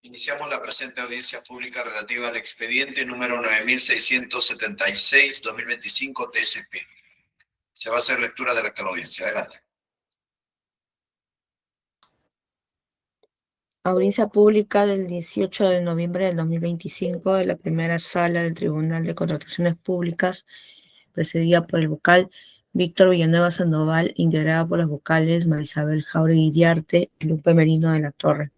Iniciamos la presente audiencia pública relativa al expediente número 9676-2025 TSP. Se va a hacer lectura del acta de la audiencia. Adelante. Audiencia pública del 18 de noviembre del 2025 de la primera sala del Tribunal de Contrataciones Públicas, presidida por el vocal Víctor Villanueva Sandoval, integrada por las vocales Marisabel Jauregui Iriarte y Lupe Merino de la Torre.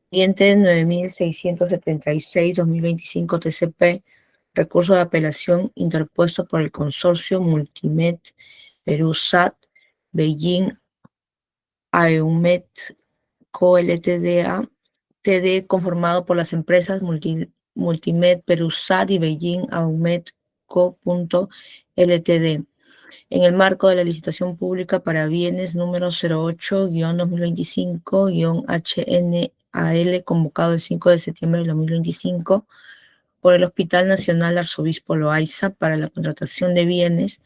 Expediente 9676-2025 TCP, recurso de apelación interpuesto por el consorcio Multimed Perú SAT, Beijing AEUMET Co. Ltda. TD, conformado por las empresas Multimed Perú SAT y Beijing AEUMET Co. Ltd. En el marco de la licitación pública para bienes número 08-2025-HNAL, convocado el 5 de septiembre de 2025 por el Hospital Nacional Arzobispo Loaiza para la contratación de bienes,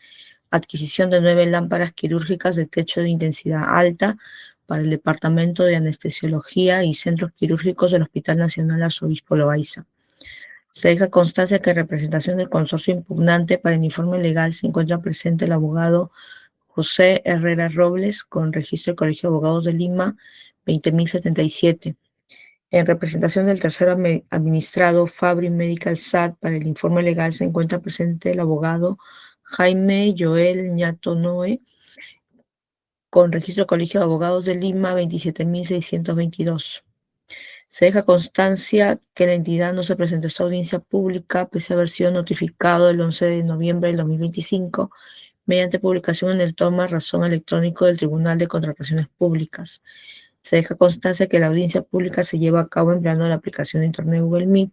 adquisición de 9 lámparas quirúrgicas de techo de intensidad alta para el Departamento de Anestesiología y Centros Quirúrgicos del Hospital Nacional Arzobispo Loaiza. Se deja constancia que en representación del consorcio impugnante para el informe legal se encuentra presente el abogado José Herrera Robles, con registro del Colegio de Abogados de Lima, 20.077. En representación del tercero administrado Fabri Medical SAT para el informe legal se encuentra presente el abogado Jaime Joel Ñato Noe, con registro del Colegio de Abogados de Lima, 27.622. Se deja constancia que la entidad no se presentó a esta audiencia pública, pese a haber sido notificado el 11 de noviembre del 2025, mediante publicación en el toma razón electrónico del Tribunal de Contrataciones Públicas. Se deja constancia que la audiencia pública se lleva a cabo empleando la aplicación de Internet Google Meet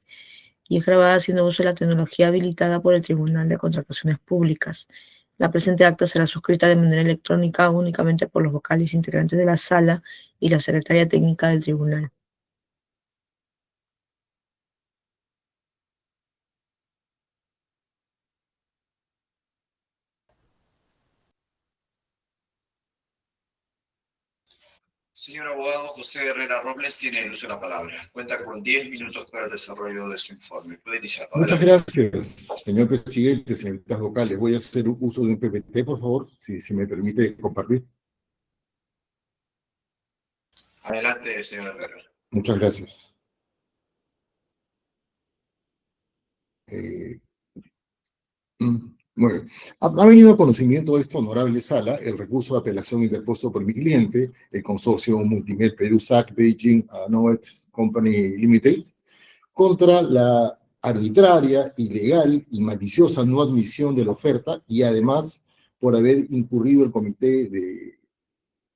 y es grabada haciendo uso de la tecnología habilitada por el Tribunal de Contrataciones Públicas. La presente acta será suscrita de manera electrónica únicamente por los vocales integrantes de la sala y la secretaria técnica del tribunal. Señor abogado José Herrera Robles, tiene el uso de la palabra. Cuenta con 10 minutos para el desarrollo de su informe. Puede iniciar. Muchas gracias, señor presidente, señoritas vocales. Voy a hacer uso de un PPT, por favor, si me permite compartir. Adelante, señor Herrera. Muchas gracias. Muy bien. Ha venido a conocimiento de esta honorable sala el recurso de apelación interpuesto por mi cliente, el consorcio Multimed Perú SAC Beijing Anoet Company Limited, contra la arbitraria, ilegal y maliciosa no admisión de la oferta y además por haber incurrido el comité de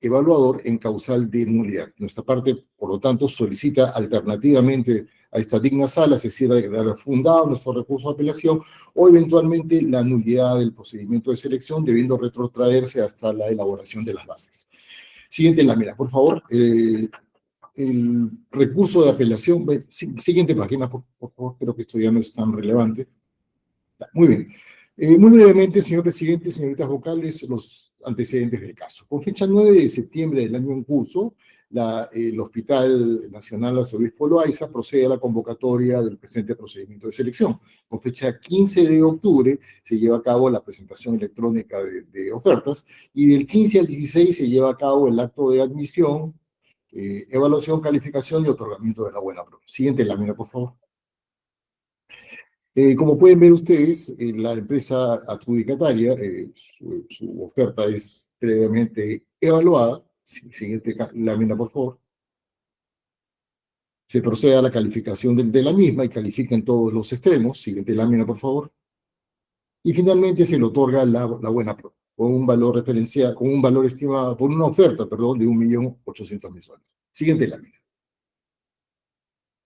evaluador en causal de nulidad. Nuestra parte, por lo tanto, solicita alternativamente a esta digna sala se cierra declarar fundado nuestro recurso de apelación o eventualmente la nulidad del procedimiento de selección debiendo retrotraerse hasta la elaboración de las bases. Siguiente lámina, por favor. El recurso de apelación, siguiente página, por favor, creo que esto ya no es tan relevante. Muy bien. Muy brevemente, señor presidente, señoritas vocales, los antecedentes del caso. Con fecha 9 de septiembre del año en curso, el Hospital Nacional Arzobispo Loaiza procede a la convocatoria del presente procedimiento de selección. Con fecha 15 de octubre se lleva a cabo la presentación electrónica de ofertas y del 15 al 16 se lleva a cabo el acto de admisión, evaluación, calificación y otorgamiento de la buena prueba. Siguiente lámina, por favor. Como pueden ver ustedes, la empresa adjudicataria, su oferta es previamente evaluada. Siguiente lámina, por favor. Se procede a la calificación de la misma y califica en todos los extremos. Siguiente lámina, por favor. Y finalmente se le otorga la buena prueba, con un valor referencial, con un valor estimado, por una oferta, perdón, de 1.800.000 soles. Siguiente lámina.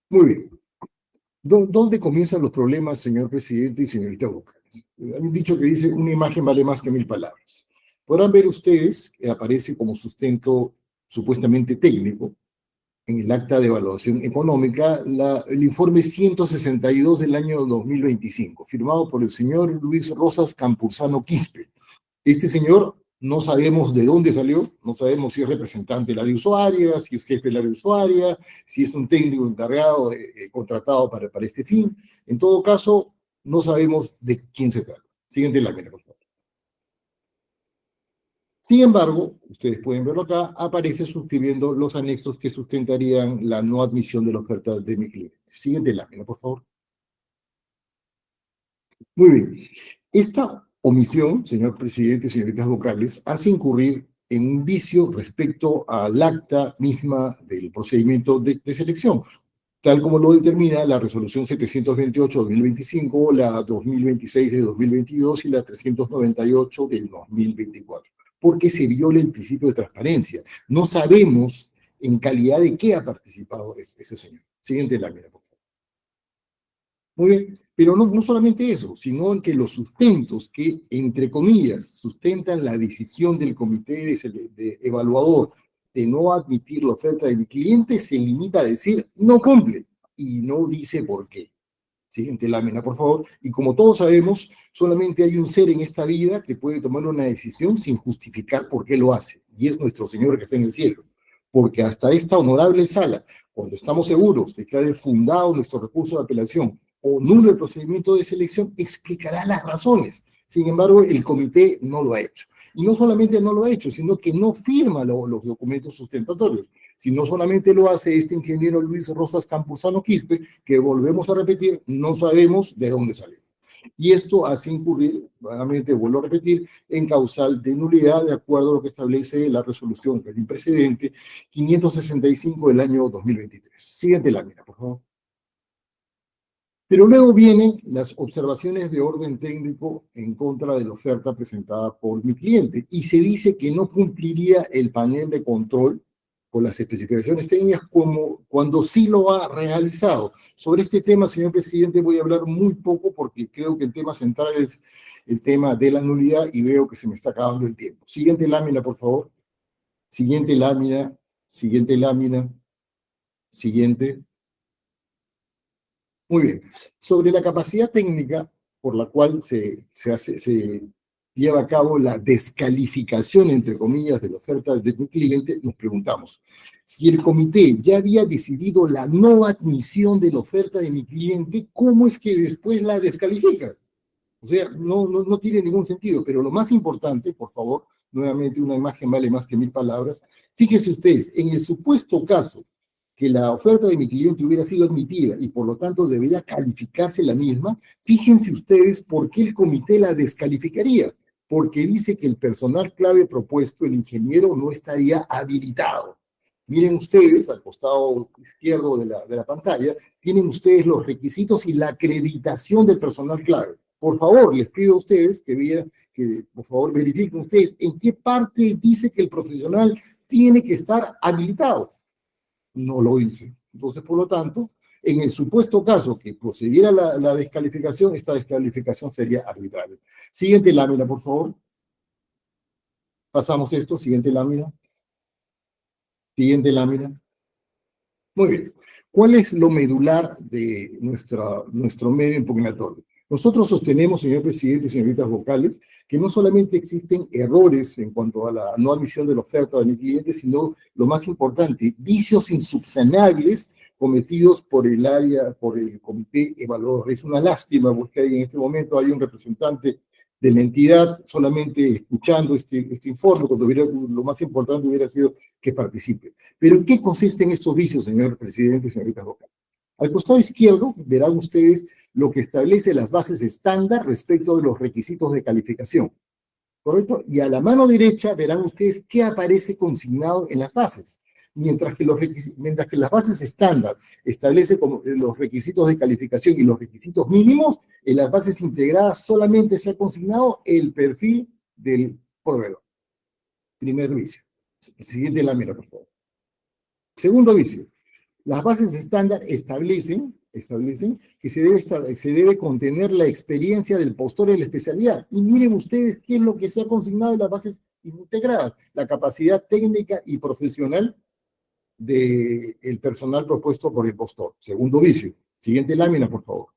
Muy bien. ¿Dónde comienzan los problemas, señor presidente y señorita vocales? Hay un dicho que dice, una imagen vale más que 1.000 palabras. Podrán ver ustedes que aparece como sustento supuestamente técnico en el acta de evaluación económica el informe 162 del año 2025, firmado por el señor Luis Rosas Campuzano Quispe. Este señor No sabemos de dónde salió, no sabemos si es representante del área usuaria, si es jefe del área usuaria, si es un técnico encargado, contratado para este fin. En todo caso, no sabemos de quién se trata. Siguiente lámina, por favor. Sin embargo, ustedes pueden verlo acá, aparece suscribiendo los anexos que sustentarían la no admisión de la oferta de mi cliente. Siguiente lámina, por favor. Muy bien. Esta omisión, señor presidente, señoritas vocales, hace incurrir en un vicio respecto al acta misma del procedimiento de selección, tal como lo determina la resolución 728-2025, la 2026 de 2022 y la 398 del 2024, porque se viola el principio de transparencia. No sabemos en calidad de qué ha participado ese señor. Siguiente lámina, por favor. Muy bien, pero no solamente eso, sino en que los sustentos que, entre comillas, sustentan la decisión del comité de evaluador de no admitir la oferta de mi cliente se limita a decir no cumple y no dice por qué. Siguiente lámina, por favor. Y como todos sabemos, solamente hay un ser en esta vida que puede tomar una decisión sin justificar por qué lo hace, y es nuestro Señor que está en el cielo. Porque hasta esta honorable sala, cuando estamos seguros de que ha fundado nuestro recurso de apelación o nulo el procedimiento de selección, explicará las razones. Sin embargo, el comité no lo ha hecho. Y no solamente no lo ha hecho, sino que no firma los documentos sustentatorios. Si no solamente lo hace este ingeniero Luis Rosas Campuzano Quispe, que volvemos a repetir, no sabemos de dónde salió. Y esto hace incurrir, nuevamente vuelvo a repetir, en causal de nulidad de acuerdo a lo que establece la resolución del precedente 565 del año 2023. Siguiente lámina, por favor. Pero luego vienen las observaciones de orden técnico en contra de la oferta presentada por mi cliente y se dice que no cumpliría el panel de control con las especificaciones técnicas como cuando sí lo ha realizado. Sobre este tema, señor presidente, voy a hablar muy poco porque creo que el tema central es el tema de la nulidad y veo que se me está acabando el tiempo. Siguiente lámina, por favor. Siguiente lámina, siguiente lámina, siguiente. Muy bien. Sobre la capacidad técnica por la cual se lleva a cabo la descalificación, entre comillas, de la oferta de mi cliente, nos preguntamos, si el comité ya había decidido la no admisión de la oferta de mi cliente, ¿cómo es que después la descalifica? O sea, no tiene ningún sentido, pero lo más importante, por favor, nuevamente una imagen vale más que 1000 palabras, fíjense ustedes, en el supuesto caso que la oferta de mi cliente hubiera sido admitida y por lo tanto debería calificarse la misma, fíjense ustedes por qué el comité la descalificaría, porque dice que el personal clave propuesto, el ingeniero, no estaría habilitado. Miren ustedes, al costado izquierdo de la pantalla, tienen ustedes los requisitos y la acreditación del personal clave. Por favor, les pido a ustedes que por favor verifiquen ustedes en qué parte dice que el profesional tiene que estar habilitado. No lo dice. Entonces, por lo tanto, en el supuesto caso que procediera la descalificación, esta descalificación sería arbitraria. Siguiente lámina, por favor. Pasamos esto, siguiente lámina. Siguiente lámina. Muy bien. ¿Cuál es lo medular de nuestro medio impugnatorio? Nosotros sostenemos, señor presidente y señoritas vocales, que no solamente existen errores en cuanto a la no admisión de la oferta de mi cliente, sino, lo más importante, vicios insubsanables cometidos por el comité evaluador. Es una lástima porque en este momento hay un representante de la entidad solamente escuchando este informe, cuando lo más importante hubiera sido que participe. Pero ¿en qué consisten estos vicios, señor presidente y señoritas vocales? Al costado izquierdo verán ustedes lo que establece las bases estándar respecto de los requisitos de calificación, ¿correcto? Y a la mano derecha verán ustedes qué aparece consignado en las bases. Mientras que las bases estándar establecen como los requisitos de calificación y los requisitos mínimos, en las bases integradas solamente se ha consignado el perfil del proveedor. Primer vicio. Siguiente lámina, por favor. Segundo vicio. Las bases estándar establecen que se debe contener la experiencia del postor en la especialidad. Y miren ustedes qué es lo que se ha consignado en las bases integradas. La capacidad técnica y profesional del personal propuesto por el postor. Segundo vicio. Siguiente lámina, por favor.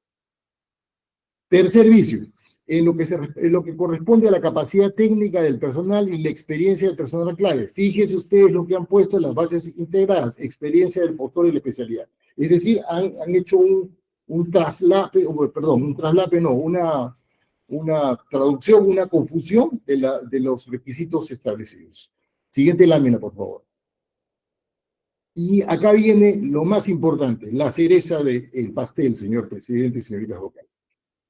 Tercer vicio. en lo que corresponde a la capacidad técnica del personal y la experiencia del personal clave. Fíjense ustedes lo que han puesto en las bases integradas, experiencia del postor y la especialidad. Es decir, han hecho un traslape, una traducción, una confusión de los requisitos establecidos. Siguiente lámina, por favor. Y acá viene lo más importante, la cereza del pastel, señor presidente y señoritas vocales.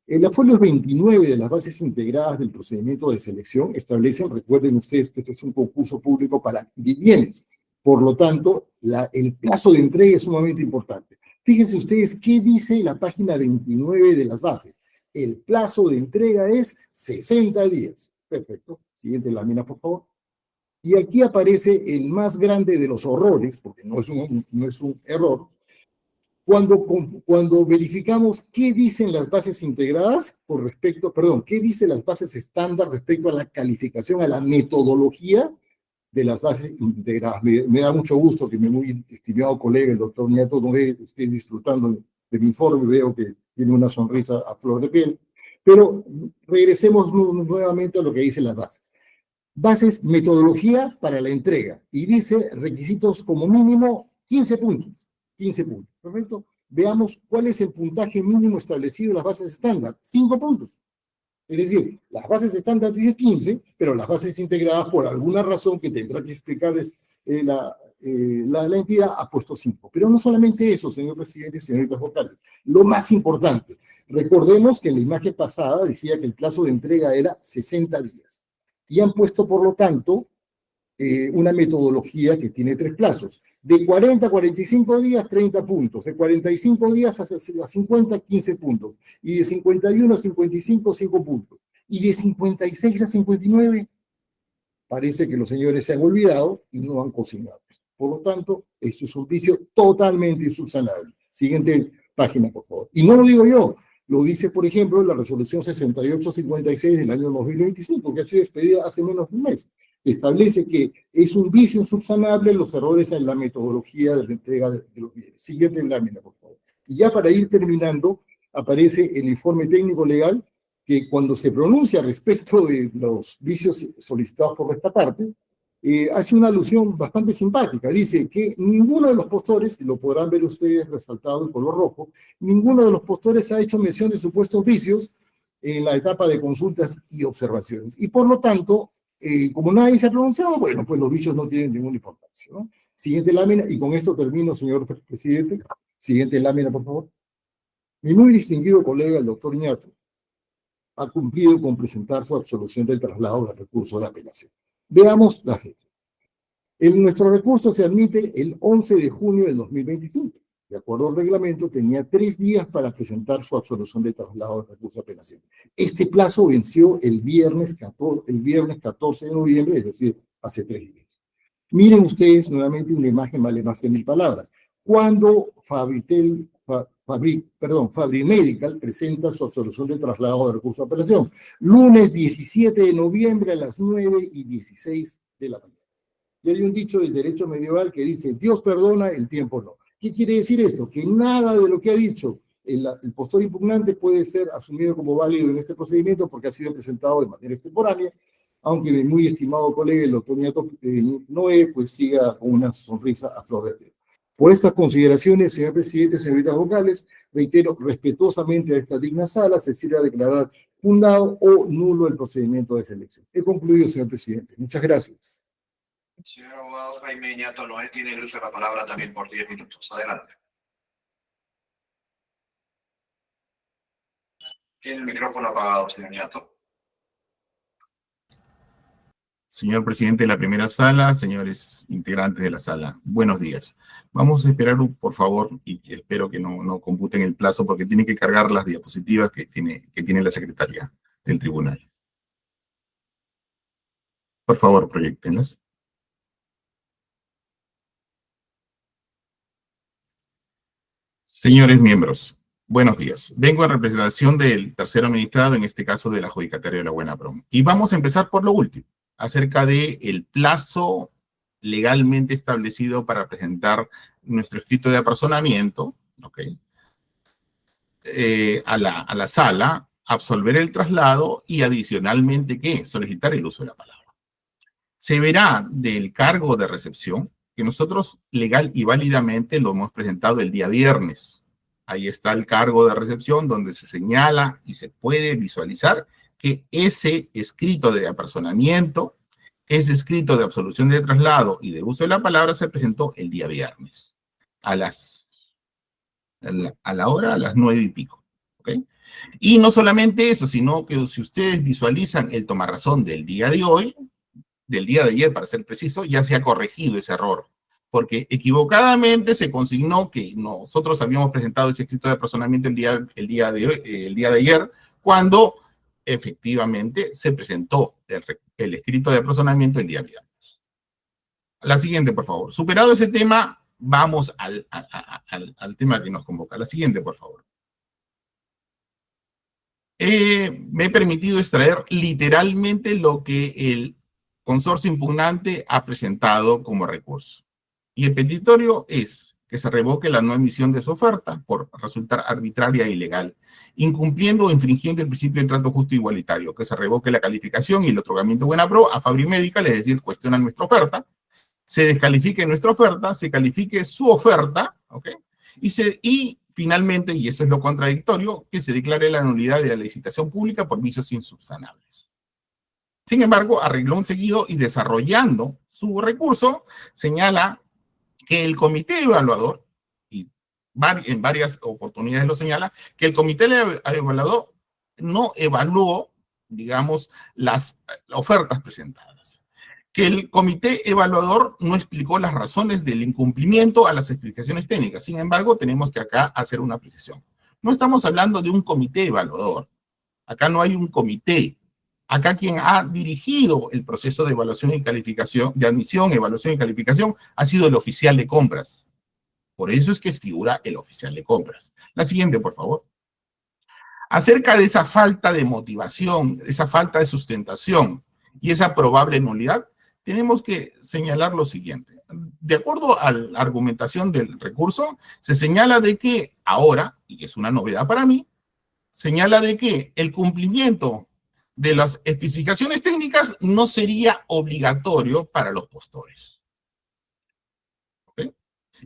En los folios 29 de las bases integradas del procedimiento de selección establecen, recuerden ustedes que este es un concurso público para adquirir bienes. Por lo tanto, el plazo de entrega es sumamente importante. Fíjense ustedes qué dice la página 29 de las bases. El plazo de entrega es 60 días. Perfecto. Siguiente lámina, por favor. Y aquí aparece el más grande de los horrores, porque no es un error, cuando verificamos qué dicen las bases integradas qué dicen las bases estándar respecto a la calificación, a la metodología de las bases integradas. Me da mucho gusto que mi muy estimado colega, el doctor Niato Noé, esté disfrutando de mi informe, veo que tiene una sonrisa a flor de piel, pero regresemos nuevamente a lo que dicen las bases. Bases, metodología para la entrega, y dice requisitos como mínimo 15 puntos. 15 puntos, ¿perfecto? Veamos cuál es el puntaje mínimo establecido en las bases estándar. 5 puntos. Es decir, las bases estándar dicen 15, pero las bases integradas, por alguna razón que tendrá que explicar la entidad, ha puesto 5. Pero no solamente eso, señor presidente y señoritas vocales. Lo más importante, recordemos que en la imagen pasada decía que el plazo de entrega era 60 días. Y han puesto, por lo tanto, una metodología que tiene 3 plazos. De 40 a 45 días, 30 puntos. De 45 días a 50, 15 puntos. Y de 51 a 55, 5 puntos. Y de 56 a 59, parece que los señores se han olvidado y no han cocinado. Por lo tanto, es un vicio totalmente insubsanable. Siguiente página, por favor. Y no lo digo yo, lo dice, por ejemplo, la resolución 6856 del año 2025, que ha sido expedida hace menos de un mes. Establece que es un vicio insubsanable los errores en la metodología de la entrega de los bienes. Siguiente lámina, por favor. Y ya para ir terminando, aparece el informe técnico legal que cuando se pronuncia respecto de los vicios solicitados por esta parte, hace una alusión bastante simpática. Dice que ninguno de los postores, y lo podrán ver ustedes resaltado en color rojo, ninguno de los postores ha hecho mención de supuestos vicios en la etapa de consultas y observaciones. Y por lo tanto, como nadie se ha pronunciado, bueno, pues los vicios no tienen ninguna importancia, ¿no? Siguiente lámina, y con esto termino, señor presidente. Siguiente lámina, por favor. Mi muy distinguido colega, el doctor Ñato, ha cumplido con presentar su absolución del traslado del recurso de apelación. Veamos la fecha. Nuestro recurso se admite el 11 de junio del 2025. De acuerdo al reglamento, tenía 3 días para presentar su absolución de traslado del recurso de apelación. Este plazo venció el viernes 14 de noviembre, es decir, hace 3 días. Miren ustedes nuevamente una imagen vale más que 1000 palabras. Cuando Fabri Medical presenta su absolución de traslado de recurso de apelación. Lunes 17 de noviembre a las 9:16 de la mañana. Y hay un dicho del derecho medieval que dice, Dios perdona, el tiempo no. ¿Qué quiere decir esto? Que nada de lo que ha dicho el postor impugnante puede ser asumido como válido en este procedimiento porque ha sido presentado de manera extemporánea, aunque mi muy estimado colega, el doctor Niato Noé, pues siga con una sonrisa a flor de piel. Por estas consideraciones, señor presidente, señoritas vocales, reitero respetuosamente a esta digna sala, se sirve a declarar fundado o nulo el procedimiento de selección. He concluido, señor presidente. Muchas gracias. Señor abogado Jaime Ñato Noé tiene el uso de la palabra también por 10 minutos. Adelante. Tiene el micrófono apagado, señor Ñato. Señor presidente de la primera sala, señores integrantes de la sala, buenos días. Vamos a esperar, por favor, y espero que no computen el plazo porque tiene que cargar las diapositivas que tiene la secretaria del tribunal. Por favor, proyectenlas. Señores miembros, buenos días. Vengo en representación del tercer administrado, en este caso del adjudicatario de la Buena Prom. Y vamos a empezar por lo último, acerca del plazo legalmente establecido para presentar nuestro escrito de apersonamiento, ¿okay? A la sala absolver el traslado y adicionalmente, ¿qué? Solicitar el uso de la palabra. Se verá del cargo de recepción que nosotros legal y válidamente lo hemos presentado el día viernes. Ahí está el cargo de recepción donde se señala y se puede visualizar que ese escrito de apersonamiento, ese escrito de absolución de traslado y de uso de la palabra se presentó el día viernes a la hora, a las 9 y pico. ¿Ok? Y no solamente eso, sino que si ustedes visualizan el tomarrazón del día de hoy, del día de ayer para ser preciso, ya se ha corregido ese error, porque equivocadamente se consignó que nosotros habíamos presentado ese escrito de apersonamiento el día de ayer, cuando efectivamente se presentó el escrito de apersonamiento el día viernes. La siguiente, por favor. Superado ese tema, vamos al tema que nos convoca. La siguiente, por favor. Me he permitido extraer literalmente lo que el consorcio impugnante ha presentado como recurso. Y el petitorio es que se revoque la no emisión de su oferta por resultar arbitraria e ilegal, incumpliendo o infringiendo el principio de trato justo e igualitario, que se revoque la calificación y el otorgamiento buena pro a Fabri Medical, es decir, cuestionan nuestra oferta, se descalifique nuestra oferta, se califique su oferta, ¿ok? Y finalmente, y eso es lo contradictorio, que se declare la nulidad de la licitación pública por vicios insubsanables. Sin embargo, a renglón seguido y desarrollando su recurso, señala que el comité evaluador, y en varias oportunidades lo señala, que el comité evaluador no evaluó, digamos, las ofertas presentadas. Que el comité evaluador no explicó las razones del incumplimiento a las explicaciones técnicas. Sin embargo, tenemos que acá hacer una precisión. No estamos hablando de un comité evaluador. Acá no hay un comité. Acá quien ha dirigido el proceso de evaluación y calificación, de admisión, evaluación y calificación, ha sido el oficial de compras. Por eso es que figura el oficial de compras. La siguiente, por favor. Acerca de esa falta de motivación, esa falta de sustentación y esa probable nulidad, tenemos que señalar lo siguiente. De acuerdo a la argumentación del recurso, se señala de que ahora, y es una novedad para mí, señala de que el cumplimiento de las especificaciones técnicas no sería obligatorio para los postores. ¿Okay?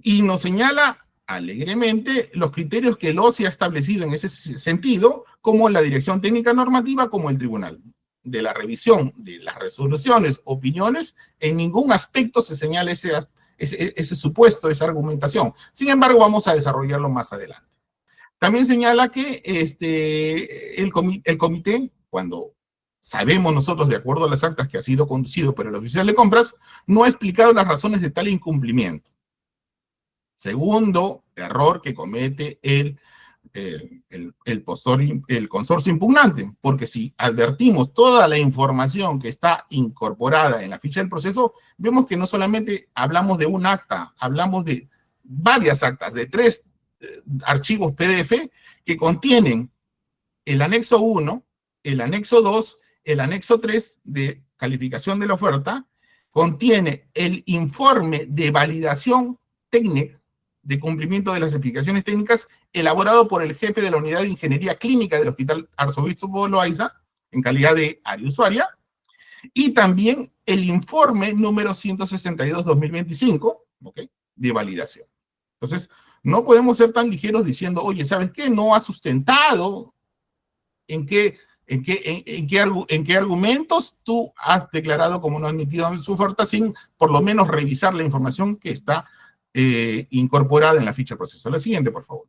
Y nos señala alegremente los criterios que el OSI ha establecido en ese sentido, como la dirección técnica normativa, como el tribunal. De la revisión de las resoluciones, opiniones, en ningún aspecto se señala ese supuesto, esa argumentación. Sin embargo, vamos a desarrollarlo más adelante. También señala que el comité, cuando sabemos nosotros, de acuerdo a las actas que ha sido conducido por el oficial de compras, no ha explicado las razones de tal incumplimiento. Segundo error que comete el consorcio impugnante, porque si advertimos toda la información que está incorporada en la ficha del proceso, vemos que no solamente hablamos de un acta, hablamos de varias actas, de 3 archivos PDF que contienen el anexo 1, el anexo 2, el anexo 3 de calificación de la oferta, contiene el informe de validación técnica de cumplimiento de las explicaciones técnicas elaborado por el jefe de la Unidad de Ingeniería Clínica del Hospital Arzobispo Loaiza, en calidad de área usuaria, y también el informe número 162-2025, ¿ok?, de validación. Entonces, no podemos ser tan ligeros diciendo, oye, ¿sabes qué? No ha sustentado en qué argumentos tú has declarado como no admitido en su oferta sin por lo menos revisar la información que está incorporada en la ficha de proceso. La siguiente, por favor.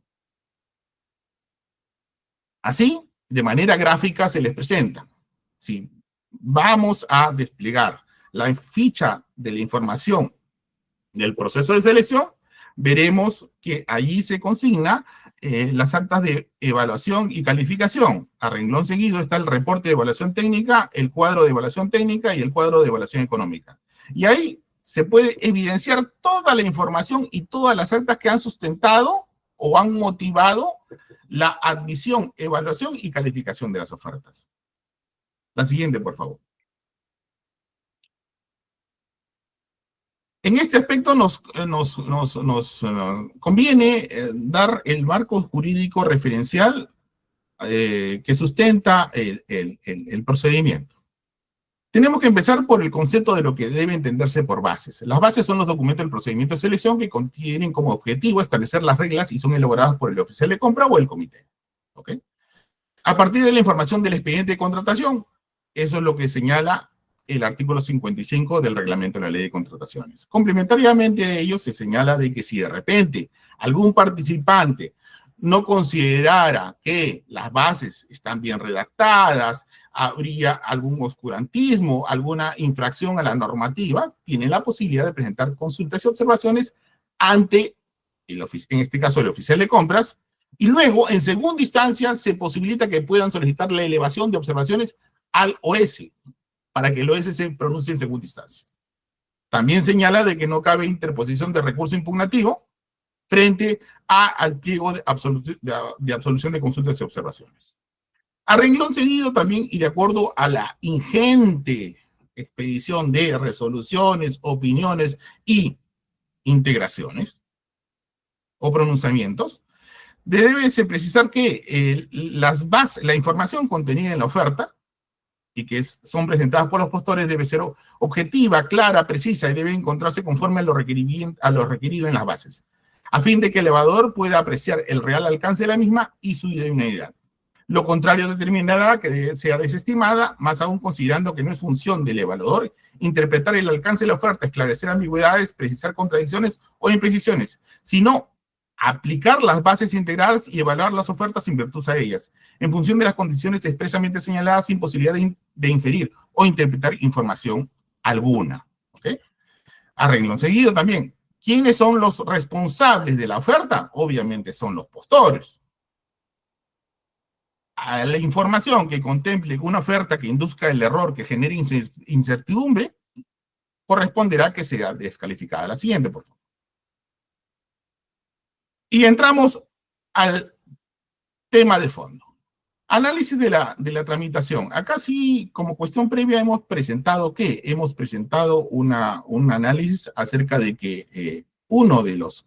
Así, de manera gráfica se les presenta. Si vamos a desplegar la ficha de la información del proceso de selección, veremos que allí se consigna las actas de evaluación y calificación. A renglón seguido está el reporte de evaluación técnica, el cuadro de evaluación técnica y el cuadro de evaluación económica. Y ahí se puede evidenciar toda la información y todas las actas que han sustentado o han motivado la admisión, evaluación y calificación de las ofertas. La siguiente, por favor. En este aspecto nos conviene dar el marco jurídico referencial que sustenta el procedimiento. Tenemos que empezar por el concepto de lo que debe entenderse por bases. Las bases son los documentos del procedimiento de selección que contienen como objetivo establecer las reglas y son elaboradas por el oficial de compra o el comité. ¿Ok? A partir de la información del expediente de contratación, eso es lo que señala el artículo 55 del reglamento de la ley de contrataciones. Complementariamente a ello se señala de que si de repente algún participante no considerara que las bases están bien redactadas, habría algún oscurantismo, alguna infracción a la normativa, tiene la posibilidad de presentar consultas y observaciones ante, en este caso, el oficial de compras, y luego, en segunda instancia, se posibilita que puedan solicitar la elevación de observaciones al OS, para que el OS se pronuncie en segunda instancia. También señala de que no cabe interposición de recurso impugnativo frente al pliego de absolución de consultas y observaciones. A renglón seguido también, y de acuerdo a la ingente expedición de resoluciones, opiniones y integraciones o pronunciamientos, debe precisar que la información contenida en la oferta y que son presentadas por los postores debe ser objetiva, clara, precisa y debe encontrarse conforme a lo requerido en las bases, a fin de que el evaluador pueda apreciar el real alcance de la misma y su idoneidad. Lo contrario determinará que sea desestimada, más aún considerando que no es función del evaluador interpretar el alcance de la oferta, esclarecer ambigüedades, precisar contradicciones o imprecisiones, sino aplicar las bases integradas y evaluar las ofertas en virtud a ellas, en función de las condiciones expresamente señaladas sin posibilidad de inferir o interpretar información alguna. ¿Ok? A renglón seguido también, ¿quiénes son los responsables de la oferta? Obviamente son los postores. A la información que contemple una oferta que induzca el error que genere incertidumbre, corresponderá que sea descalificada. La siguiente, por favor. Y entramos al tema de fondo. Análisis de la tramitación. Acá sí, como cuestión previa, hemos presentado ¿qué? Hemos presentado un análisis acerca de que uno de los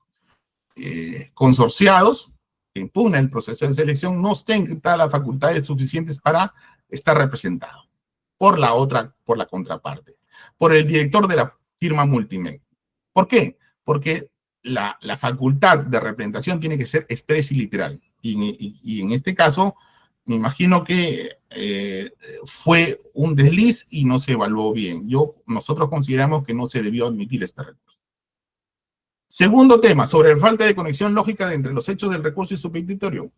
consorciados que impugna el proceso de selección no tenga las facultades suficientes para estar representado por la contraparte, por el director de la firma Multimed. ¿Por qué? Porque la facultad de representación tiene que ser expresa y literal. Y en este caso, me imagino que fue un desliz y no se evaluó bien. Nosotros consideramos que no se debió admitir este recurso. Segundo tema, sobre la falta de conexión lógica entre los hechos del recurso y su petitorio.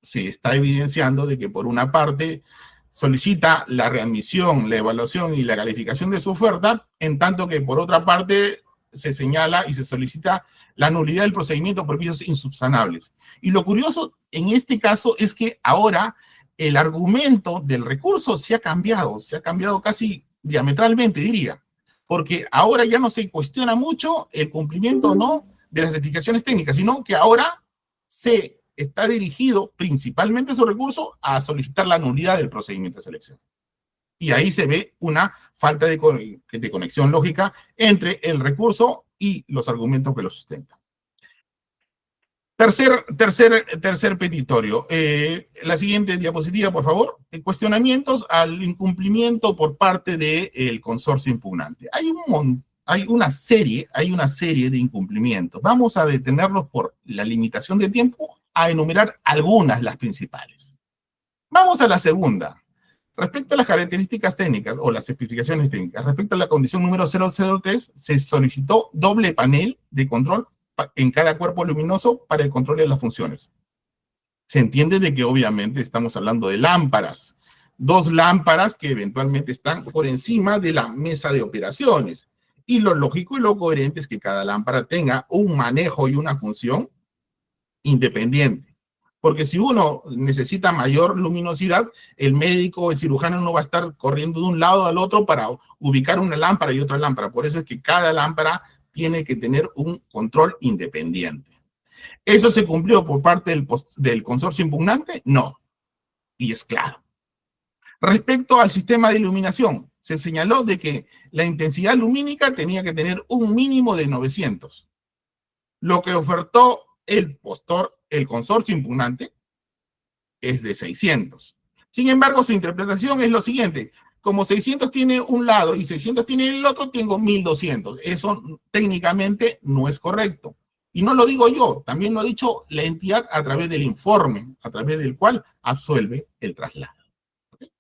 Se está evidenciando de que por una parte solicita la readmisión, la evaluación y la calificación de su oferta, en tanto que por otra parte se señala y se solicita la nulidad del procedimiento por vicios insubsanables. Y lo curioso en este caso es que ahora el argumento del recurso se ha cambiado casi diametralmente, diría, porque ahora ya no se cuestiona mucho el cumplimiento o no de las especificaciones técnicas, sino que ahora se está dirigido principalmente su recurso a solicitar la nulidad del procedimiento de selección. Y ahí se ve una falta de conexión lógica entre el recurso y los argumentos que lo sustentan. Tercer petitorio. La siguiente diapositiva, por favor. Cuestionamientos al incumplimiento por parte del consorcio impugnante. Hay una serie de incumplimientos. Vamos a detenerlos por la limitación de tiempo a enumerar algunas, las principales. Vamos a la segunda. Respecto a las características técnicas o las especificaciones técnicas, respecto a la condición número 003, se solicitó doble panel de control en cada cuerpo luminoso para el control de las funciones. Se entiende de que obviamente estamos hablando de lámparas, 2 lámparas que eventualmente están por encima de la mesa de operaciones. Y lo lógico y lo coherente es que cada lámpara tenga un manejo y una función independiente. Porque si uno necesita mayor luminosidad, el médico o el cirujano no va a estar corriendo de un lado al otro para ubicar una lámpara y otra lámpara. Por eso es que cada lámpara tiene que tener un control independiente. ¿Eso se cumplió por parte del consorcio impugnante? No. Y es claro. Respecto al sistema de iluminación, se señaló de que la intensidad lumínica tenía que tener un mínimo de 900. Lo que ofertó el consorcio impugnante es de 600. Sin embargo, su interpretación es lo siguiente: como 600 tiene un lado y 600 tiene el otro, tengo 1200. Eso técnicamente no es correcto. Y no lo digo yo, también lo ha dicho la entidad a través del informe, a través del cual absuelve el traslado. ¿Okay?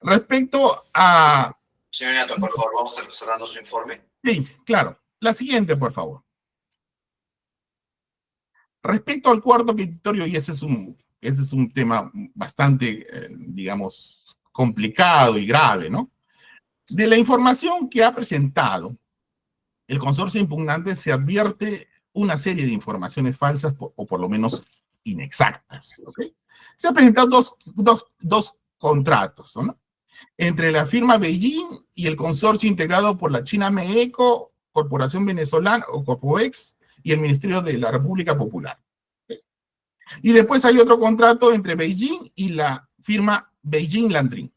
Respecto a... Señor Ñato, por favor, vamos a estar cerrando su informe. Sí, claro. La siguiente, por favor. Respecto al cuarto petitorio, y ese es un tema bastante, digamos, complicado y grave, ¿no? De la información que ha presentado el consorcio impugnante, se advierte una serie de informaciones falsas o por lo menos inexactas. ¿Okay? Se han presentado dos contratos, ¿no? Entre la firma Beijing y el consorcio integrado por la China Meeco, Corporación Venezolana o Corpoex y el Ministerio de la República Popular. ¿Okay? Y después hay otro contrato entre Beijing y la firma Beijing Landry.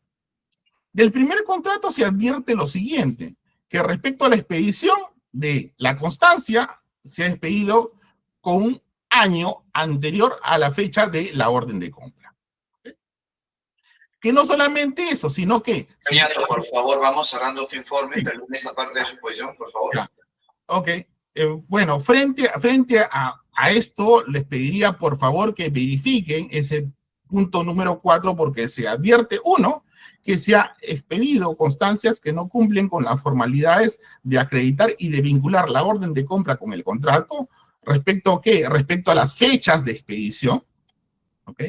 Del primer contrato se advierte lo siguiente, que respecto a la expedición de la constancia, se ha expedido con un año anterior a la fecha de la orden de compra. ¿Okay? Que no solamente eso, sino que... Señor Ñato, por favor, vamos cerrando su informe, termine esa parte de su posición, por favor. Ya. Ok. Bueno, frente a esto, les pediría por favor que verifiquen ese punto número 4, porque se advierte, uno, que se ha expedido constancias que no cumplen con las formalidades de acreditar y de vincular la orden de compra con el contrato. ¿Respecto a qué? Respecto a las fechas de expedición. ¿Ok?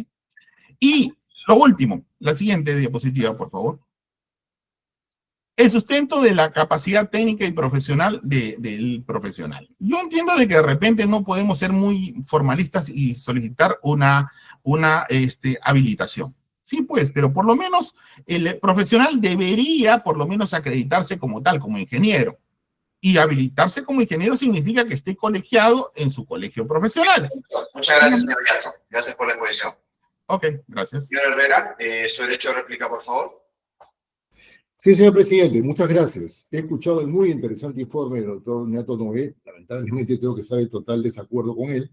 Y lo último, la siguiente diapositiva, por favor. El sustento de la capacidad técnica y profesional del profesional. Yo entiendo de que de repente no podemos ser muy formalistas y solicitar una habilitación. Sí, pues, pero por lo menos el profesional debería por lo menos acreditarse como tal, como ingeniero. Y habilitarse como ingeniero significa que esté colegiado en su colegio profesional. Muchas gracias, señor Ñato. Gracias por la exposición. Ok, gracias. Señor Herrera, su derecho de réplica, por favor. Sí, señor presidente, muchas gracias. He escuchado el muy interesante informe del doctor Ñato Nogué. Lamentablemente tengo que estar en total desacuerdo con él.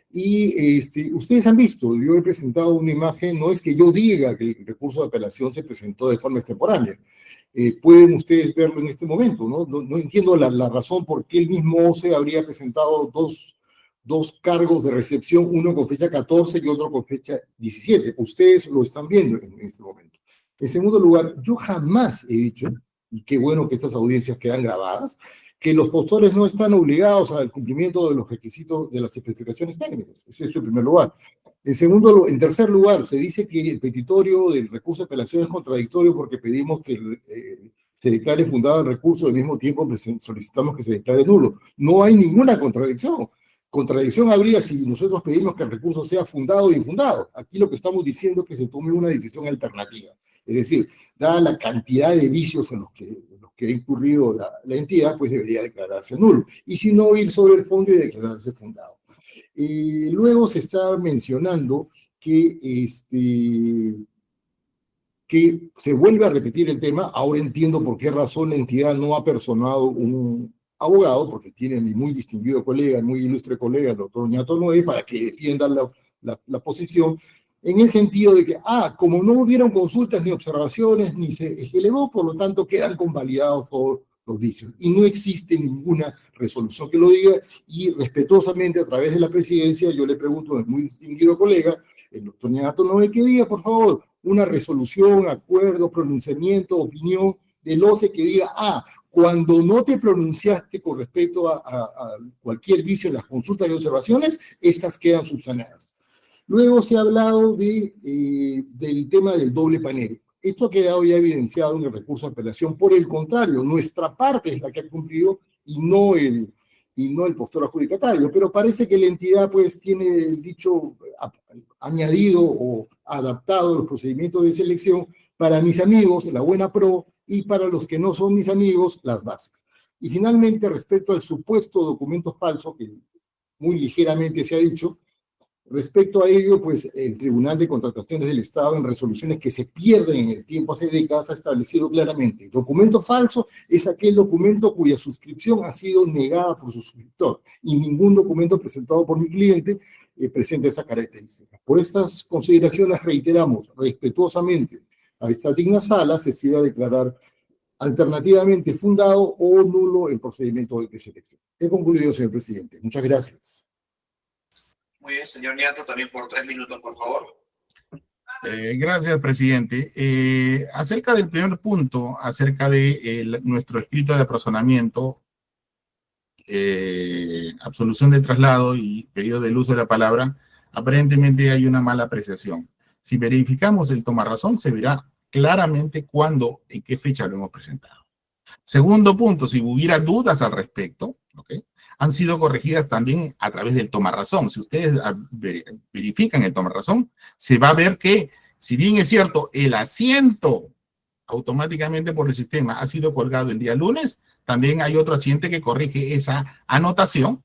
Y ustedes han visto, yo he presentado una imagen, no es que yo diga que el recurso de apelación se presentó de forma extemporánea. Pueden ustedes verlo en este momento, ¿no? No entiendo la razón por qué el mismo OCE habría presentado dos cargos de recepción, uno con fecha 14 y otro con fecha 17. Ustedes lo están viendo en este momento. En segundo lugar, yo jamás he dicho, y qué bueno que estas audiencias quedan grabadas, que los postores no están obligados al cumplimiento de los requisitos de las especificaciones técnicas. Ese es en primer lugar. En tercer lugar, se dice que el petitorio del recurso de apelación es contradictorio porque pedimos que se declare fundado el recurso, al mismo tiempo solicitamos que se declare nulo. No hay ninguna contradicción. Contradicción habría si nosotros pedimos que el recurso sea fundado o infundado. Aquí lo que estamos diciendo es que se tome una decisión alternativa. Es decir, dada la cantidad de vicios en los que ha incurrido la entidad, pues debería declararse nulo. Y si no, ir sobre el fondo y declararse fundado. Luego se está mencionando que se vuelve a repetir el tema. Ahora entiendo por qué razón la entidad no ha personado un abogado, porque tiene mi muy distinguido colega, muy ilustre colega, el doctor Ñato Nogué, para que defienda la posición, en el sentido de que, como no hubieron consultas ni observaciones, ni se elevó, por lo tanto quedan convalidados todos los dichos. Y no existe ninguna resolución que lo diga, y respetuosamente a través de la presidencia yo le pregunto a mi muy distinguido colega, el doctor Ñato Nogué, que diga, por favor, una resolución, acuerdo, pronunciamiento, opinión del OCE que diga, cuando no te pronunciaste con respecto a cualquier vicio en las consultas y observaciones, estas quedan subsanadas. Luego se ha hablado del tema del doble panel. Esto ha quedado ya evidenciado en el recurso de apelación. Por el contrario, nuestra parte es la que ha cumplido y no el postor adjudicatario. Pero parece que la entidad pues tiene el dicho añadido o adaptado los procedimientos de selección para mis amigos, la buena pro, y para los que no son mis amigos, las bases. Y finalmente, respecto al supuesto documento falso, que muy ligeramente se ha dicho, Respecto a ello, pues el Tribunal de Contrataciones del Estado, en resoluciones que se pierden en el tiempo hace décadas, ha establecido claramente: documento falso es aquel documento cuya suscripción ha sido negada por su suscriptor, y ningún documento presentado por mi cliente presenta esa característica. Por estas consideraciones reiteramos respetuosamente a esta digna sala se siga a declarar alternativamente fundado o nulo el procedimiento de preselección. He concluido, señor presidente. Muchas gracias. Muy bien, señor Niato, también por 3 minutos, por favor. Gracias, presidente. Acerca del primer punto, acerca de nuestro escrito de apersonamiento, absolución de traslado y pedido del uso de la palabra, aparentemente hay una mala apreciación. Si verificamos el tomarrazón, se verá claramente cuándo, en qué fecha lo hemos presentado. Segundo punto, si hubiera dudas al respecto, ¿ok?, han sido corregidas también a través del tomarrazón. Si ustedes verifican el tomarrazón, se va a ver que, si bien es cierto, el asiento automáticamente por el sistema ha sido colgado el día lunes, también hay otro asiento que corrige esa anotación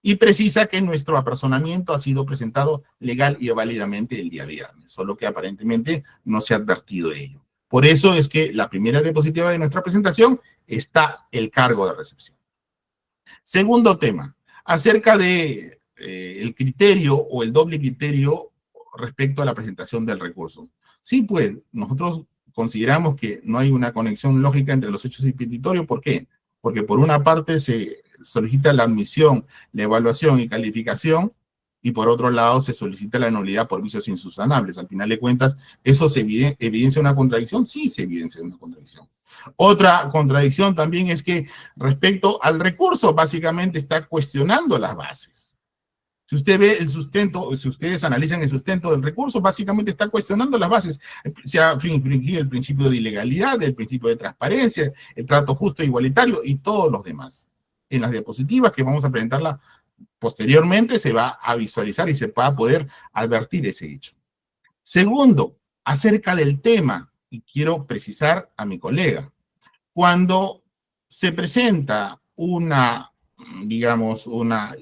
y precisa que nuestro apersonamiento ha sido presentado legal y válidamente el día viernes, solo que aparentemente no se ha advertido de ello. Por eso es que la primera diapositiva de nuestra presentación está el cargo de recepción. Segundo tema, acerca de el criterio o el doble criterio respecto a la presentación del recurso. Sí, pues, nosotros consideramos que no hay una conexión lógica entre los hechos y petitorio. ¿Por qué? Porque por una parte se solicita la admisión, la evaluación y calificación, y por otro lado se solicita la nulidad por vicios insubsanables. Al final de cuentas, ¿eso se evidencia una contradicción? Sí, se evidencia una contradicción. Otra contradicción también es que respecto al recurso, básicamente está cuestionando las bases. Si usted ve el sustento, si ustedes analizan el sustento del recurso, básicamente está cuestionando las bases. Se ha infringido el principio de ilegalidad, el principio de transparencia, el trato justo e igualitario y todos los demás. En las diapositivas que vamos a presentarla posteriormente se va a visualizar y se va a poder advertir ese hecho. Segundo, acerca del tema, y quiero precisar a mi colega, cuando se presenta una, digamos, una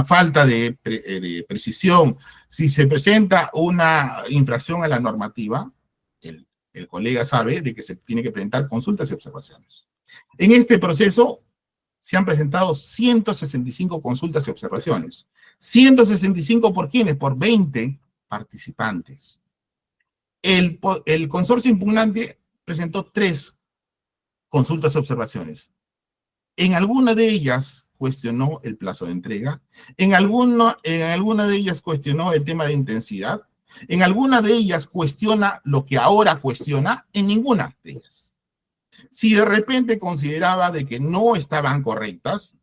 falta de precisión, si se presenta una infracción a la normativa, el colega sabe de que se tiene que presentar consultas y observaciones. En este proceso se han presentado 165 consultas y observaciones. 165 ¿por quiénes? Por 20 participantes. El consorcio impugnante presentó 3 consultas y observaciones. En alguna de ellas cuestionó el plazo de entrega, en alguna de ellas cuestionó el tema de intensidad, en alguna de ellas cuestiona lo que ahora cuestiona, en ninguna de ellas. Si de repente consideraba de que no estaban correctas,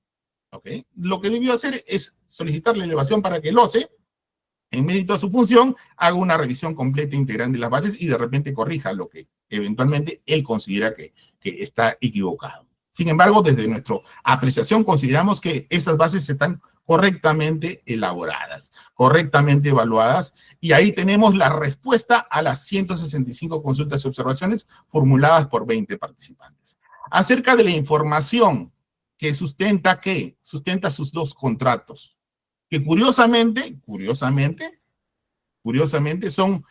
¿okay?, lo que debió hacer es solicitar la elevación para que el OCE, en mérito a su función, haga una revisión completa e integral de las bases y de repente corrija lo que eventualmente él considera que está equivocado. Sin embargo, desde nuestra apreciación consideramos que esas bases están correctamente elaboradas, correctamente evaluadas, y ahí tenemos la respuesta a las 165 consultas y observaciones formuladas por 20 participantes. Acerca de la información que sustenta sus 2 contratos, que curiosamente son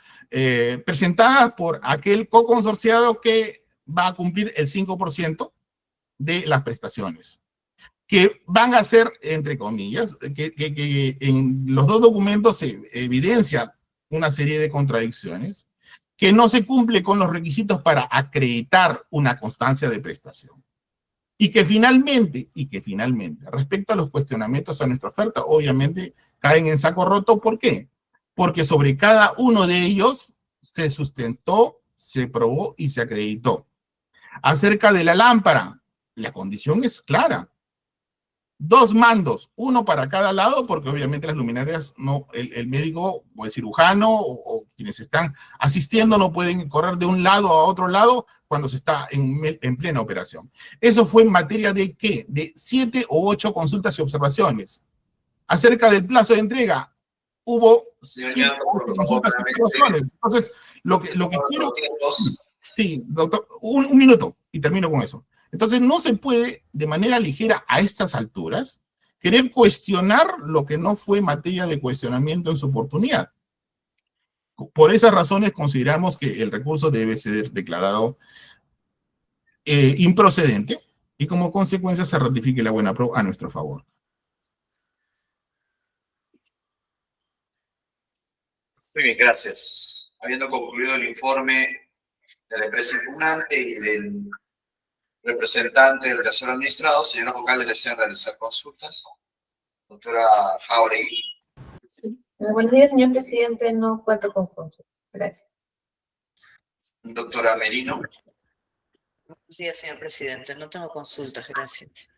presentadas por aquel coconsorciado que va a cumplir el 5% de las prestaciones, que van a ser, entre comillas, que en los 2 documentos se evidencia una serie de contradicciones, que no se cumple con los requisitos para acreditar una constancia de prestación. Y que finalmente, respecto a los cuestionamientos a nuestra oferta, obviamente caen en saco roto. ¿Por qué? Porque sobre cada uno de ellos se sustentó, se probó y se acreditó. Acerca de la lámpara, la condición es clara. 2 mandos, 1 para cada lado, porque obviamente las luminarias, el médico o el cirujano o quienes están asistiendo no pueden correr de un lado a otro lado cuando se está en plena operación. Eso fue en materia de ¿qué? De 7 o 8 consultas y observaciones. Acerca del plazo de entrega, hubo 7 o 8 consultas y observaciones. Entonces, lo que quiero... Sí, doctor, un minuto y termino con eso. Entonces, no se puede de manera ligera a estas alturas querer cuestionar lo que no fue materia de cuestionamiento en su oportunidad. Por esas razones consideramos que el recurso debe ser declarado improcedente y como consecuencia se ratifique la buena pro a nuestro favor. Muy bien, gracias. Habiendo concluido el informe de la empresa impugnante y del representante del tercer administrado, señoras vocales desean realizar consultas. Doctora Jauregui. Buenos días, señor presidente. No cuento con consultas. Gracias. Doctora Merino. Buenos días, señor presidente. No tengo consultas, gracias.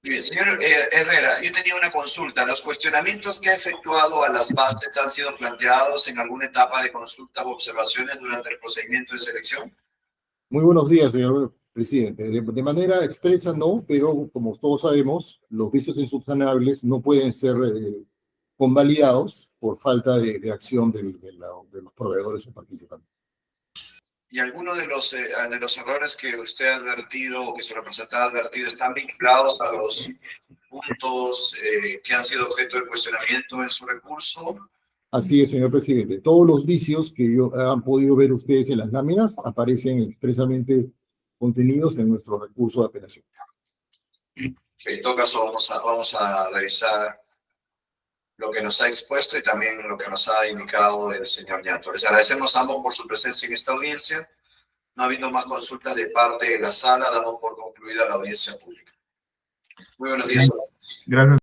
Muy bien, señor Herrera, yo tenía una consulta. ¿Los cuestionamientos que ha efectuado a las bases han sido planteados en alguna etapa de consulta o observaciones durante el procedimiento de selección? Muy buenos días, señor presidente. De manera expresa no, pero como todos sabemos, los vicios insubsanables no pueden ser convalidados por falta de acción de los proveedores o participantes. ¿Y alguno de los errores que usted ha advertido o que su representante ha advertido están vinculados a los puntos que han sido objeto de cuestionamiento en su recurso? Así es, señor presidente. Todos los vicios que han podido ver ustedes en las láminas aparecen expresamente contenidos en nuestro recurso de apelación. En todo caso, vamos a revisar lo que nos ha expuesto y también lo que nos ha indicado el señor Ñato. Les agradecemos a ambos por su presencia en esta audiencia. No habiendo más consultas de parte de la sala, damos por concluida la audiencia pública. Muy buenos días a todos. Gracias.